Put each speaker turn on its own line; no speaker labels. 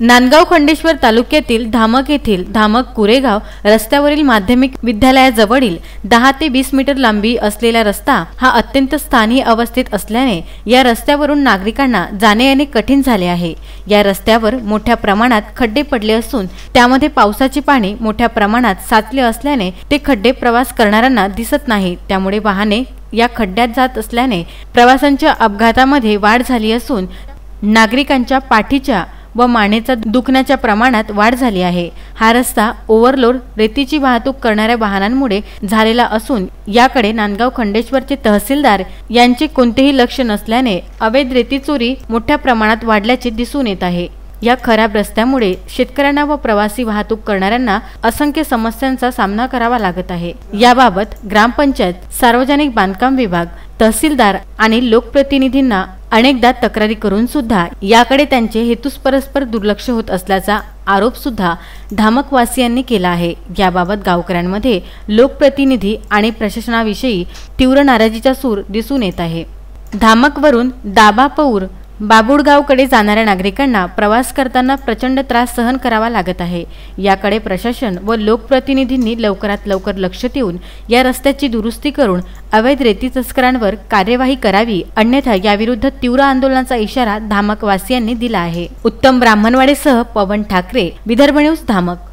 नांदगाव खंडेश्वर तालुक्यातील धामक येथील धामक कुरेगाव रस्त्यावरील माध्यमिक विद्यालयाजवळील 10 ते 20 मीटर लांबी असलेला रस्ता हा अत्यंत स्थानिक अवस्थेत असल्याने या रस्त्यावरून नागरिकांना जाणे येणे कठीण झाले आहे। या रस्त्यावर मोठ्या प्रमाणात खड्डे पडले असून त्यामध्ये पावसाचे पाणी मोठ्या प्रमाणात साचले असल्याने ते खड्डे प्रवास करणाऱ्यांना दिसत नाही। त्यामुळे वाहने या खड्ड्यात जात असल्याने प्रवाशांच्या अपघातामध्ये वाढ झाली असून नागरिकांच्या पाठीच्या व मानेचा दुखण्याच्या प्रमाणात वाढ झाली आहे। हा रस्ता ओव्हरलोड रेतीची वाहतूक करणाऱ्या वाहनांमुळे झालेला असून याकडे नांदगाव खंडेश्वरचे तहसीलदार यांचे कोणतेही लक्ष नसल्याने अवैध रेती चोरी मोठ्या प्रमाणात वाढल्याचे दिसून येत आहे। या खराब रस्त्यामुळे शेतकऱ्यांना व प्रवासी वाहतूक करणाऱ्यांना असंख्य समस्यांचा सामना करावा लागत आहे। याबाबत ग्रामपंचायत, सार्वजनिक बांधकाम विभाग, तहसीलदार आणि लोकप्रतिनिधींना अनेकदा तक्रारी करून सुद्धा याकडे त्यांचे हेतुपरस्पर दुर्लक्ष होत असल्याचा आरोप सुद्धा धामकवासियांनी केला आहे। याबाबत गावकऱ्यांमध्ये लोकप्रतिनिधी आणि प्रशासनाविषयी तीव्र नाराजीचा सूर दिसून येत आहे। धामकवरून दाबापौर बाबुळगावकडे जाणाऱ्या नागरिकांना प्रवास करताना प्रचंड त्रास सहन करावा लागत आहे। याकडे प्रशासन व लोकप्रतिनिधींनी लवकरात लवकर लक्ष देऊन या रस्त्याची दुरुस्ती करून अवैध रेती तस्करांवर कार्यवाही करावी, अन्यथा याविरुद्ध तीव्र आंदोलनाचा इशारा धामकवासियांनी दिला आहे। उत्तम ब्राह्मणवाडेसह पवन ठाकरे, विदर्भ न्यूज, धामक।